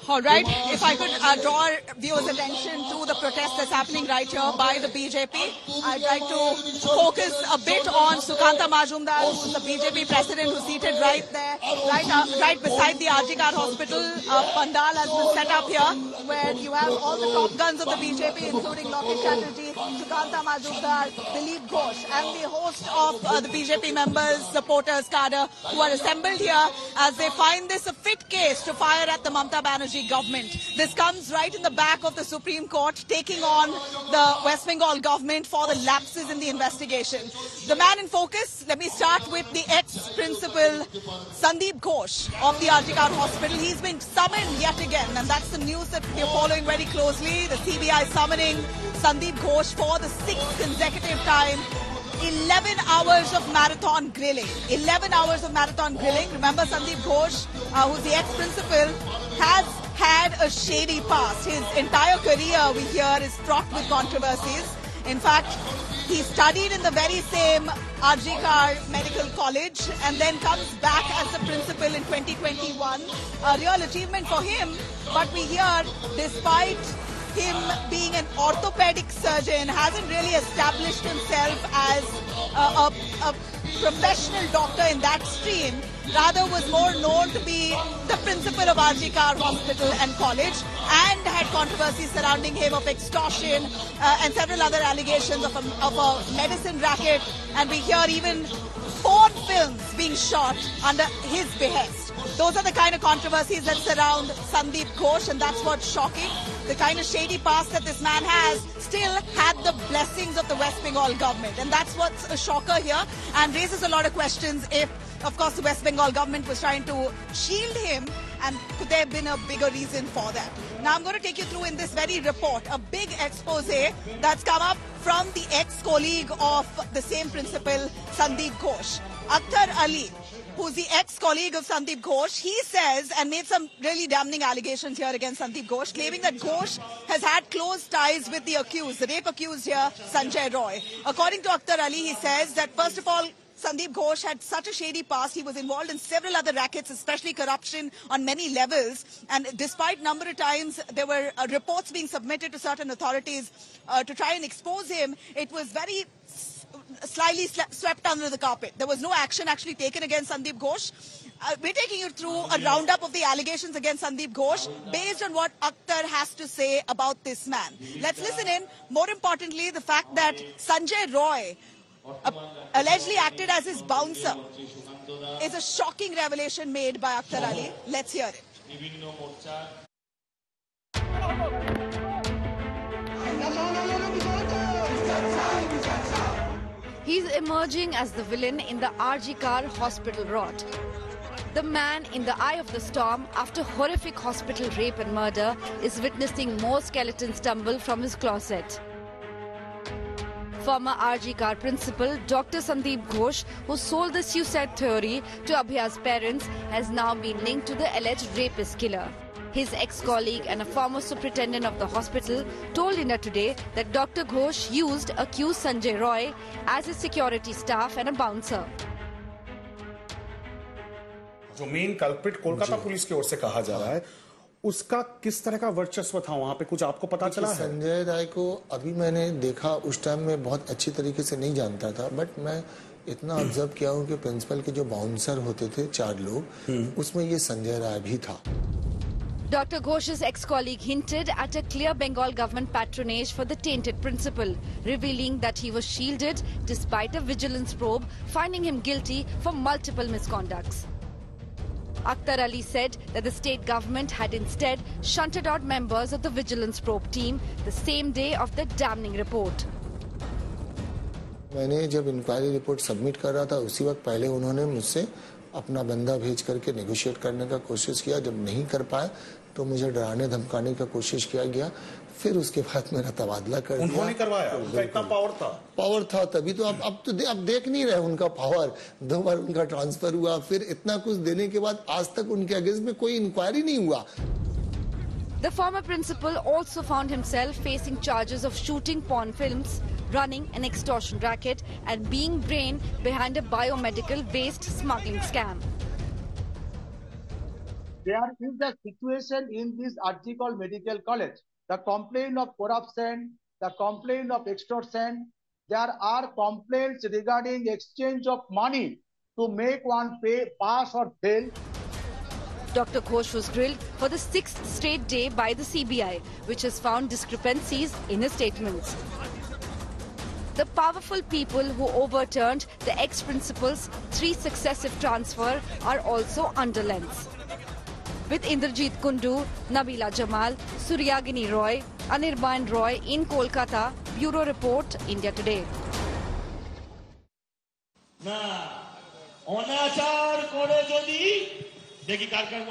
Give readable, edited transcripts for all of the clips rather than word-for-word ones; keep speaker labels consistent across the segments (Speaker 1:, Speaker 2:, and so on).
Speaker 1: All right, if I could draw viewers' attention to the protest that's happening right here by the BJP, I'd like to focus a bit on Sukanta Majumdar, who's the BJP president, who's seated right there, right beside the RG Kar Hospital. Pandal has been set up here, where you have all the top guns of the BJP, including Lokesh Chatterjee, Sukanta Majumdar, Dilip Ghosh, and the host of the BJP members, supporters, cadre, who are assembled here as they find this a fit case to fire at the Mamata Banerjee government. This comes right in the back of the Supreme Court, taking on the West Bengal government for the lapses in the investigation. The man in focus, let me start with the ex-principal Sandeep Ghosh of the RG Kar Hospital. He's been summoned yet again, and that's the news that we're following very closely. The CBI summoning Sandeep Ghosh for the 6th consecutive time. 11 hours of marathon grilling. 11 hours of marathon grilling. Remember, Sandeep Ghosh, who's the ex-principal, has had a shady past. His entire career, we hear, is fraught with controversies. In fact, he studied in the very same RG Kar Medical College and then comes back as the principal in 2021. A real achievement for him, but we hear, despite him being an orthopedic surgeon, hasn't really established himself as a professional doctor in that stream. Rather was more known to be the principal of RG Kar Hospital and College, and had controversies surrounding him of extortion and several other allegations of a medicine racket. And we hear even porn films being shot under his behest. Those are the kind of controversies that surround Sandeep Ghosh, and that's what's shocking. The kind of shady past that this man has still had the blessings of the West Bengal government. And that's what's a shocker here, and raises a lot of questions if, of course, the West Bengal government was trying to shield him, and could there have been a bigger reason for that? Now I'm going to take you through in this very report a big expose that's come up from the ex-colleague of the same principal, Sandeep Ghosh. Akhtar Ali, who's the ex-colleague of Sandeep Ghosh, he says, and made some really damning allegations here against Sandeep Ghosh, claiming that Ghosh has had close ties with the accused, the rape accused here, Sanjay Roy. According to Akhtar Ali, he says that, first of all, Sandeep Ghosh had such a shady past. He was involved in several other rackets, especially corruption on many levels. And despite number of times there were reports being submitted to certain authorities to try and expose him, it was very slyly swept under the carpet. There was no action actually taken against Sandeep Ghosh. We're taking you through a roundup of the allegations against Sandeep Ghosh based on what Akhtar has to say about this man. Let's listen in. More importantly, the fact that Sanjay Roy allegedly acted as his bouncer is a shocking revelation made by Akhtar Ali. Let's hear it.
Speaker 2: He's emerging as the villain in the RG Kar Hospital rot. The man in the eye of the storm after horrific hospital rape and murder is witnessing more skeletons tumble from his closet. Former RG Kar principal Dr. Sandeep Ghosh, who sold the suicide theory to Abhiya's parents, has now been linked to the alleged rapist killer. His ex-colleague and a former superintendent of the hospital told India Today that Dr. Ghosh used accused Sanjay Roy as his security staff and a bouncer.
Speaker 3: जो main culprit Kolkata police की ओर से कहा जा रहा है, उसका किस तरह का वर्चस्व था वहां पे, कुछ आपको पता चला है?
Speaker 4: संजय राय को अभी मैंने देखा, उस टाइम में बहुत अच्छी तरीके से नहीं जानता था, बट मैं इतना ऑब्जर्व किया हूं कि प्रिंसिपल के जो बाउंसर होते थे 4 लोग, उसमें ये संजय राय भी था.
Speaker 2: Dr. Ghosh's ex-colleague hinted at a clear Bengal government patronage for the tainted principal, revealing that he was shielded despite a vigilance probe finding him guilty for multiple misconducts. Akhtar Ali said that the state government had instead shunted out members of the vigilance probe team the same day of the damning report.
Speaker 4: मैंने जब inquiry report submit कर रहा था, उसी वक्त पहले उन्होंने मुझसे अपना बंदा भेज करके नेगोशिएट करने का कोशिश किया. जब नहीं कर पाए तो मुझे डराने धमकाने का कोशिश किया गया. फिर उसके बाद मेरा तबादला कर दिया.
Speaker 3: उन्होंने करवाया, उनका इतना
Speaker 4: पावर था तभी तो. अब देख नहीं रहे उनका पावर. 2 बार उनका ट्रांसफर हुआ, फिर इतना कुछ देने के बाद आज तक उनके अगेंस्ट में कोई इंक्वायरी नहीं हुआ.
Speaker 2: The former principal also found himself facing charges of shooting porn films, running an extortion racket and being brain behind a biomedical-based smuggling scam.
Speaker 5: there is a situation in this Article Medical College. The complaint of corruption, the complaint of extortion, there are complaints regarding exchange of money to make one pass or fail.
Speaker 2: Dr. Ghosh was grilled for the 6th straight day by the CBI, which has found discrepancies in his statements. The powerful people who overturned the ex-principal's 3 successive transfers are also under lens. With Indrajit Kundu, Nabila Jamal, Suryagini Roy, Anirban Roy in Kolkata, Bureau Report, India Today.
Speaker 1: All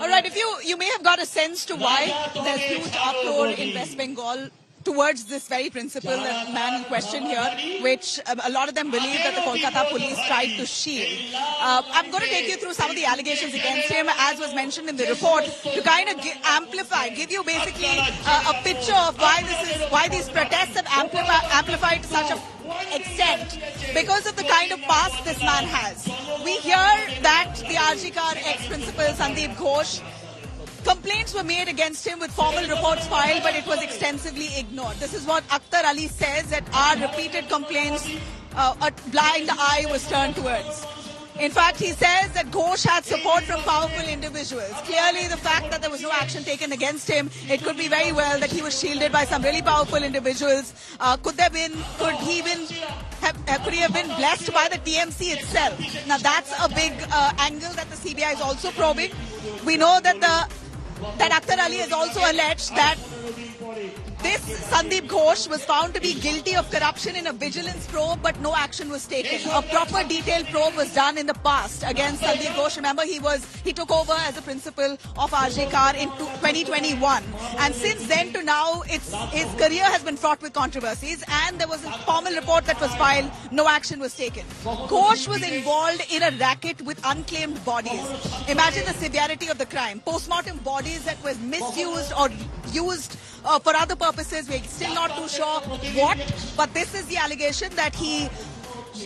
Speaker 1: right, if you may have got a sense to why there's huge uproar in West Bengal towards this very principle, the man in question here, which a lot of them believe that the Kolkata police tried to shield. I'm going to take you through some of the allegations against him, as was mentioned in the report, to kind of give you basically a picture of why these protests have amplified to such an extent because of the kind of past this man has. We hear that the RG Kar ex-principal Sandeep Ghosh, complaints were made against him with formal reports filed, but it was extensively ignored. This is what Akhtar Ali says, that our repeated complaints, a blind eye was turned towards. In fact, he says that Ghosh had support from powerful individuals. Clearly, the fact that there was no action taken against him, it could be very well that he was shielded by some really powerful individuals. Could he have been blessed by the TMC itself? Now, that's a big angle that the CBI is also probing. We know that Akhtar Ali has also alleged that this Sandeep Ghosh was found to be guilty of corruption in a vigilance probe, but no action was taken. A proper detailed probe was done in the past against Sandeep Ghosh. Remember, he took over as a principal of RG Kar in 2021. And since then to now, his career has been fraught with controversies, and there was a formal report that was filed, no action was taken. Ghosh was involved in a racket with unclaimed bodies. Imagine the severity of the crime. Post-mortem bodies that were misused or used for other purposes. We're still not too sure what, but this is the allegation that he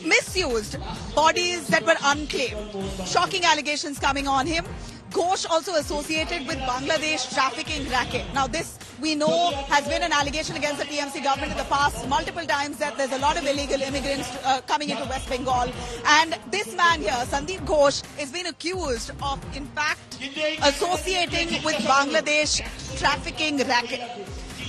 Speaker 1: misused bodies that were unclaimed. Shocking allegations coming on him. Ghosh also associated with Bangladesh trafficking racket. Now this, we know, has been an allegation against the TMC government in the past multiple times, that there's a lot of illegal immigrants coming into West Bengal. And this man here, Sandeep Ghosh, is being accused of, in fact, associating with Bangladesh trafficking racket.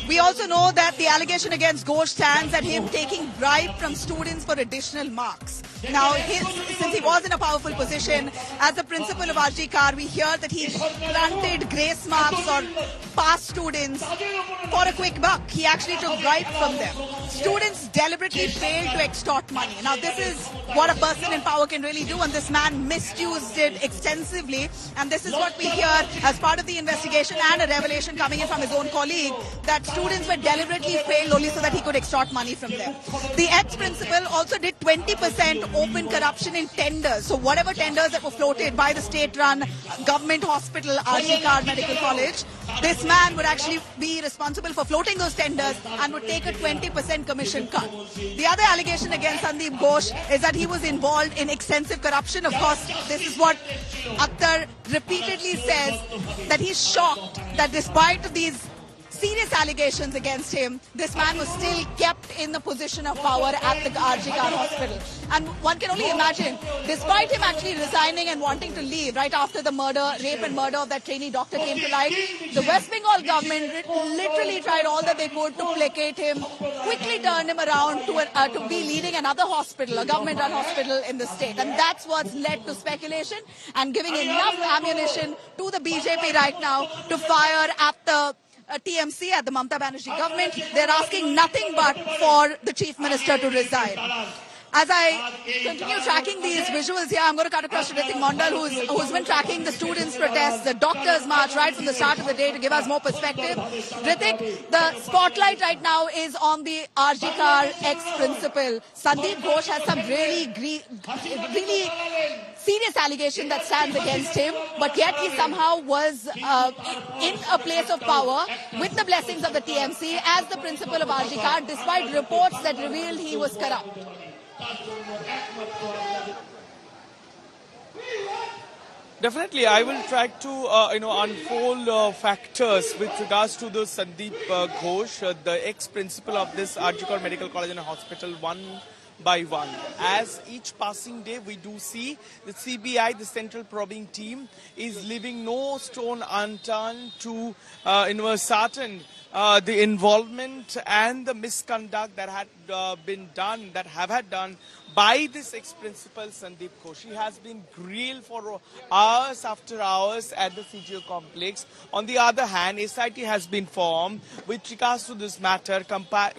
Speaker 1: We also know that the allegation against Ghosh stands at him taking bribe from students for additional marks. Now, since he was in a powerful position as a principal of RG Kar, we hear that he granted grace marks or pass students for a quick buck. He actually took bribe from them. Students deliberately failed to extort money. Now, this is what a person in power can really do, and this man misused it extensively. And this is what we hear as part of the investigation and a revelation coming in from his own colleague, that students were deliberately failed only so that he could extort money from them. The ex-principal also did 20% open corruption in tenders. So whatever tenders that were floated by the state-run government hospital, RG Kar Medical College, this man would actually be responsible for floating those tenders and would take a 20% commission cut. The other allegation against Sandeep Ghosh is that he was involved in extensive corruption. Of course, this is what Akhtar repeatedly says, that he's shocked that despite these serious allegations against him, this man was still kept in the position of power at the RG Kar hospital. And one can only imagine, despite him actually resigning and wanting to leave right after the rape and murder of that trainee doctor came to light, the West Bengal government literally tried all that they could to placate him, quickly turned him around to be leading another hospital, a government-run hospital in the state. And that's what's led to speculation and giving enough ammunition to the BJP right now to fire at the TMC, at the Mamata Banerjee government. They're asking nothing but for the Chief Minister to resign. As I continue tracking these visuals here, I'm going to cut across to Ritik Mondal, who's been tracking the students' protests, the doctors' march right from the start of the day to give us more perspective. Ritik, the spotlight right now is on the RG Kar ex-principal. Sandeep Ghosh has some really serious allegation that stands against him, but yet he somehow was in a place of power with the blessings of the TMC as the principal of RG Kar, despite reports that revealed he was corrupt.
Speaker 6: Definitely, I will try to unfold factors with regards to the Sandeep Ghosh, the ex-principal of this RG Kar Medical College and Hospital, one by one. As each passing day, we do see the CBI, the Central Probing Team, is leaving no stone unturned to ascertain the involvement and the misconduct that had been done, by this ex-principal Sandeep Ghosh. He has been grilled for hours after hours at the CGO complex. On the other hand, SIT has been formed with regards to this matter,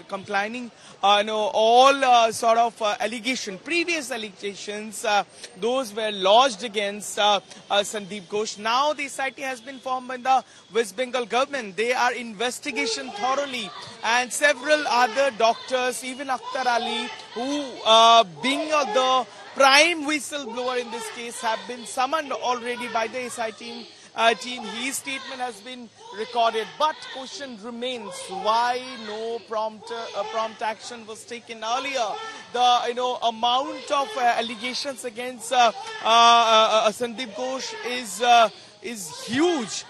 Speaker 6: complaining all sort of previous allegations, those were lodged against Sandeep Ghosh. Now the SIT has been formed by the West Bengal government. They are investigation thoroughly, and several other doctors, even Akhtar Ali, who being the prime whistleblower in this case, have been summoned already by the SIT team. His statement has been recorded, but question remains: why no prompt action was taken earlier? The amount of allegations against Sandeep Ghosh is huge.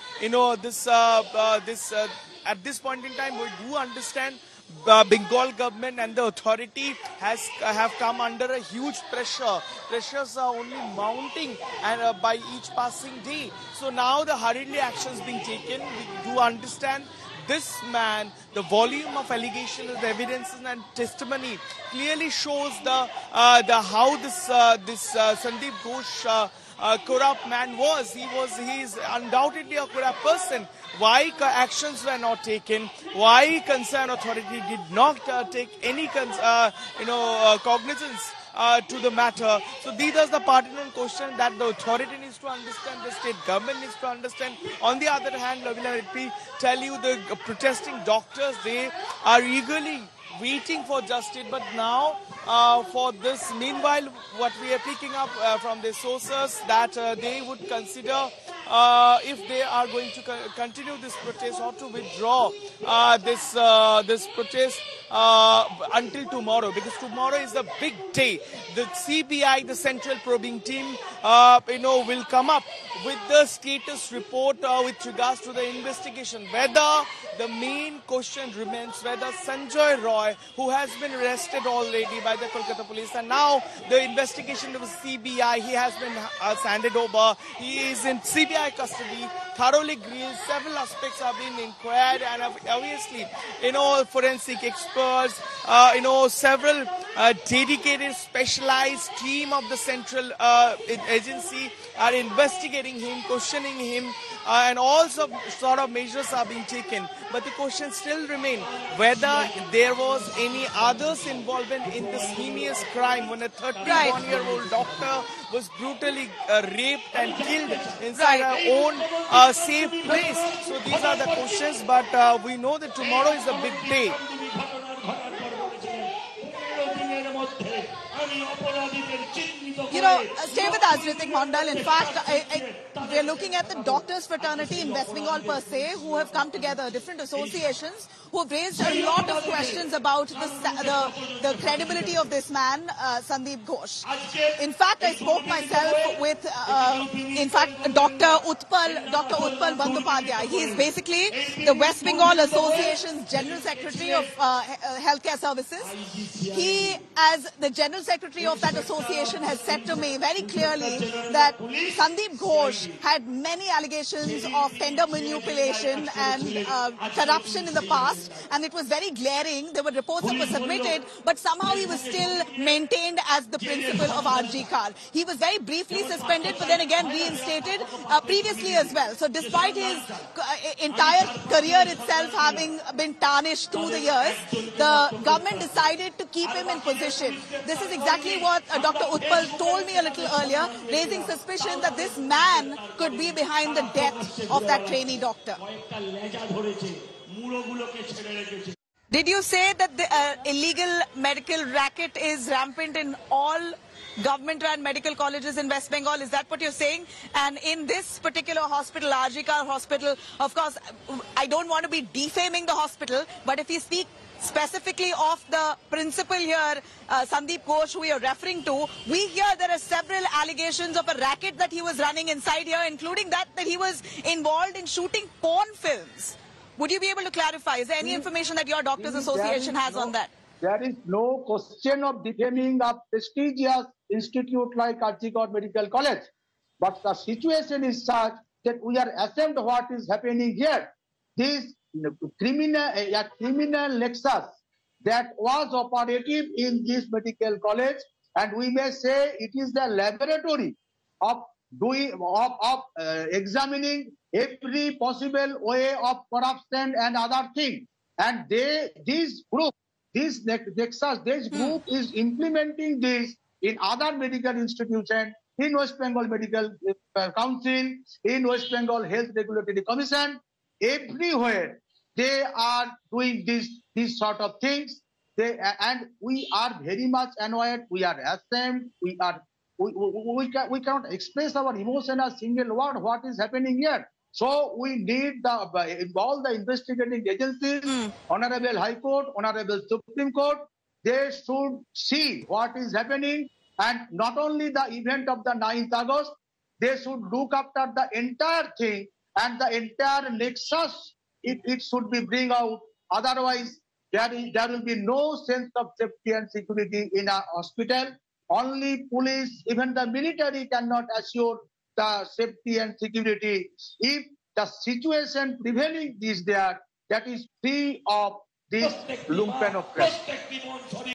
Speaker 6: At this point in time, we do understand Bengal government and the authority have come under a huge pressure. Pressures are only mounting and by each passing day. So now the hurriedly actions being taken. We do understand this man, the volume of allegations, evidences and testimony clearly shows the how this Sandeep Ghosh corrupt man was. He is undoubtedly a corrupt person. Why actions were not taken? Why concerned authority did not take any cognizance to the matter? So these are the pertinent questions that the authority needs to understand, the state government needs to understand. On the other hand, let me tell you, the protesting doctors, they are eagerly waiting for justice, but now for this, meanwhile, what we are picking up from the sources that they would consider if they are going to continue this protest or to withdraw this protest until tomorrow, because tomorrow is a big day. The CBI, the Central Probing Team, will come up with the status report with regards to the investigation. Whether the main question remains whether Sanjay Roy, who has been arrested already by the Kolkata police, and now the investigation of the CBI, he has been handed over. He is in CBI custody, thoroughly grilled. Several aspects have been inquired, and obviously, forensic experts, several dedicated, specialized team of the central agency are investigating him, questioning him, and all sort of measures are being taken. But the question still remains whether there was any others involvement in this heinous crime when a 31-year-old doctor was brutally raped and killed inside her own safe place. So these are the questions, but we know that tomorrow is a big day.
Speaker 1: Stay with us, Ritik Mondal. In fact, we're looking at the doctors' fraternity in West Bengal per se, who have come together, different associations, who have raised a lot of questions about the credibility of this man, Sandeep Ghosh. In fact, I spoke myself with, Dr. Utpal Bandyopadhyay. He is basically the West Bengal Association's General Secretary of Healthcare Services. He, as the General Secretary of that association, has said to me very clearly that Sandeep Ghosh had many allegations of tender manipulation and corruption in the past, and it was very glaring. There were reports that were submitted, but somehow he was still maintained as the principal of RG Kar. He was very briefly suspended, but then again reinstated previously as well. So despite his entire career itself having been tarnished through the years, the government decided to keep him in position. This is exactly what Dr. Utpal told me a little earlier, raising suspicion that this man could be behind the death of that trainee doctor. Did you say that the illegal medical racket is rampant in all government-run medical colleges in West Bengal. Is that what you're saying? And in this particular hospital, Arjikar Hospital, of course, I don't want to be defaming the hospital, but if we speak specifically of the principal here, Sandeep Ghosh, who you're referring to, we hear there are several allegations of a racket that he was running inside here, including that he was involved in shooting porn films. Would you be able to clarify? Is there any information that your Doctors Association has on that?
Speaker 5: There is no question of defaming a prestigious institute like Arjikar Medical College. But the situation is such that we are ashamed what is happening here. This criminal nexus that was operative in this medical college, and we may say it is the laboratory of examining every possible way of corruption and other things. And this group is implementing this in other medical institutions, in West Bengal Medical Council, in West Bengal Health Regulatory Commission. Everywhere they are doing these sort of things. And we are very much annoyed. We are ashamed. We cannot express our emotion a single word what is happening here. So we need involve the investigating agencies, Honorable High Court, Honorable Supreme Court. They should see what is happening, and not only the event of the 9th August, they should look after the entire thing and the entire nexus. It should be bring out. Otherwise, there will be no sense of safety and security in a hospital. Only police, even the military cannot assure the safety and security if the situation prevailing is there, that is free of this lumpen oppression.